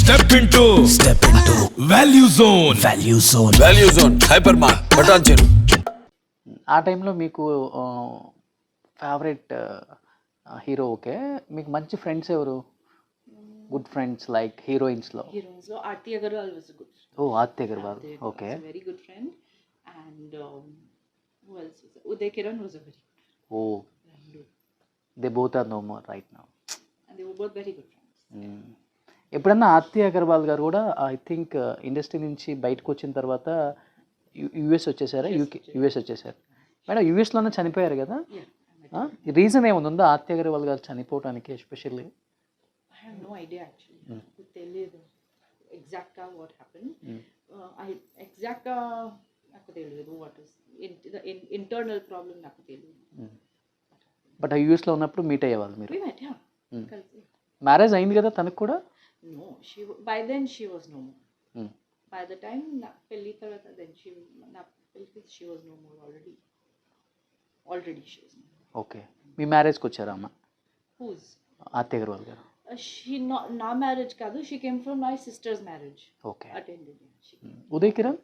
Step into Value Zone. Value Zone. Hypermart. Button. ఆ టైంలో మీకు ఫేవరెట్ హీరో ఓకే, మీకు మంచి ఫ్రెండ్స్ ఎవరు? గుడ్ ఫ్రెండ్స్ లైక్ హీరోయిన్స్లో. హీరోయిన్స్లో Aarti Agarwal was good. Oh Aarti Agarwal, okay. Very good friend. And who else was there? Uday Kiran was a very good friend. Oh they both are no more right now. And they were both very good friends. ఎప్పుడన్నా ఆర్తి అగర్వాల్ గారు కూడా I think industry నుంచి బయటకు వచ్చిన తర్వాత US వచ్చేసారా? US వచ్చేసారు madam. యుఎస్లోనే చనిపోయారు కదా, రీజన్ ఏమైనా ఉందా ఆర్తి అగర్వాల్ గారు చనిపోవడానికి especially? I have no idea actually. To tell you the exact what happened. నాకు తెలియదు what is the internal problem, నాకు తెలియదు. బట్ ఆ యూఎస్లో ఉన్నప్పుడు మీట్ అయ్యేవాళ్ళు మీరు? We met, yeah. మ్యారేజ్ అయింది కదా తనకు కూడా? No, by then she was no more. By the time na pelli tarvata then she was no more already she was no more. Okay. మీ మ్యారేజ్కి వచ్చారా అమ్మ? Who's? ఆర్తి అగర్వాల్ గారు. She not na marriage kadu, she came from my sister's marriage. Okay. Attended. Uday Kiran?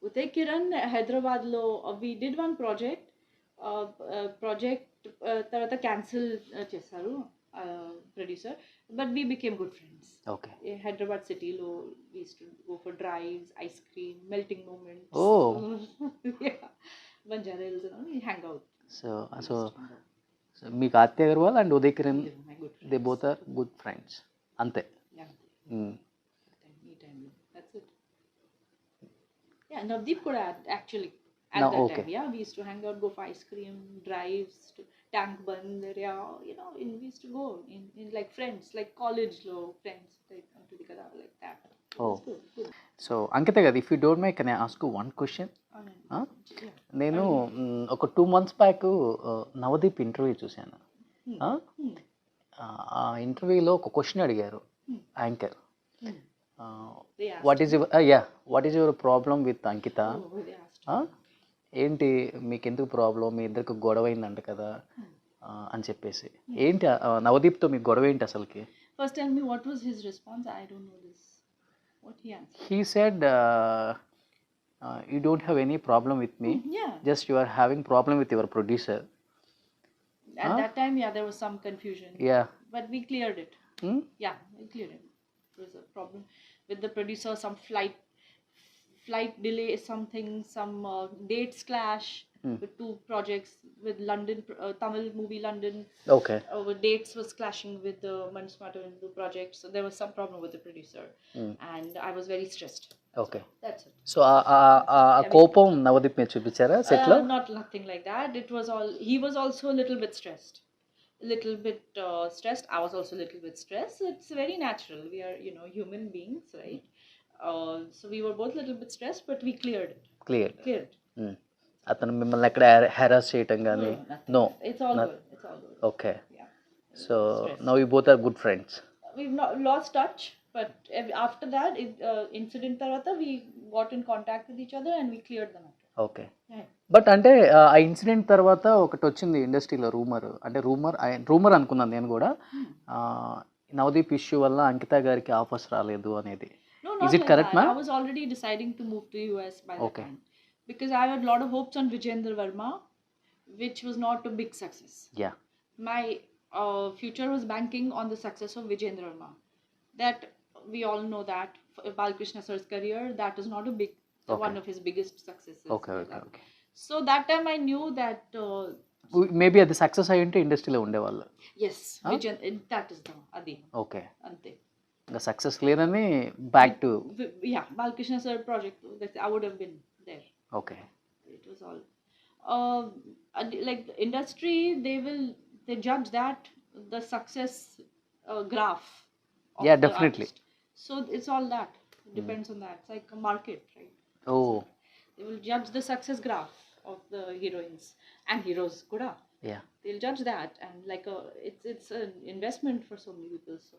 Uday Kiran Hyderabad lo we did one project tarvata cancel chesaru producer, but we became good friends. Okay. Hyderabad city lo we used to go for drives, ice cream, melting moments. Oh. Yeah. Banjara Hills and we hang out. So మీకు Aarti Agarwal and Uday Kiran they both are good friends అంతే? Yeah. Me time. That's it. Yeah, Navdeep could actually at No, that okay. time. Yeah, we used to hang out, go for ice cream, drives to Tank Band area, and we used to go in like friends, like college low friends, like to the kada like that. Oh. It's good. So Ankita garu, if you don't mind can I ask one question? Yeah. నేను ఒక 2 months back Navdeep interview చూశాను. ఆ ఇంటర్వ్యూలో ఒక question అడిగారు anchor, They asked. What is your problem with Ankita? Oh, they asked. ఏంటి మీకు ఎందుకు ప్రాబ్లం, మీ ఇద్దరికి గొడవ అయిందంట కదా అని చెప్పేసి. ఏంటి నవదీప్తో మీకు గొడవ ఏంటి అసలుకి? First tell me what was his response. I don't know this. What he answered. He said, you don't have any problem with me. Yeah. Just you are having problem with your producer. At that time, there was some confusion. Yeah. But we cleared it. Hmm? Yeah, we cleared it. There was a problem with the producer, some flight delay, something, some dates clash with 2 projects with London, Tamil movie London. Okay. Our dates was clashing with the Manusmata project, so there was some problem with the producer, and I was very stressed. Okay. That's it. So ఆ కోపం నవదీప్ మీద చూపించారా సెట్లో? Nothing like that. It was all. He was also a little bit stressed. I was also a little bit stressed. It's very natural. We are, human beings, right? So we were both a little bit stressed, but we cleared it. Cleared. అతను Cleared. మిమ్మల్ని ఎక్కడ harass చేయటం కానీ? No. It's all good. It's all good. Okay. Yeah. So now you both are good friends. We've not lost touch, but after that incident tarvata we got in contact with each other and we cleared the matter. Okay. Yeah. But అంటే ఆ incident తర్వాత ఒకటి వచ్చింది ఇండస్ట్రీలో rumour అనుకున్నాను నేను కూడా, Navdeep issue వల్ల అంకిత గారికి ఆఫర్స్ రాలేదు అనేది. No, Is not it like correct, that. ma'am? I was already deciding to move to US by that Okay. time because I had a lot of hopes on Vijayendra Verma, which was not a big success. Yeah. My future was banking on the success of Vijayendra Verma. That we all know that Balkrishna sir's career, that is not a big one of his biggest successes. Okay. So that time I knew that maybe అది success అయ్యి ఉంటే ఇండస్ట్రీలో ఉండేవాళ్ళు. yes, that is the adi okay. ante. ఇంకా success లేదని back to. Yeah, Balkrishna sir project, that I would have been there. Okay. It was all like the industry, they judge that the success graph of Yeah, the definitely. artist. So it's all that. It depends on that. It's like a market, right? Oh. They will judge the success graph of the heroines and heroes kuda. Yeah. They'll judge that, and like it's an investment for so many people. So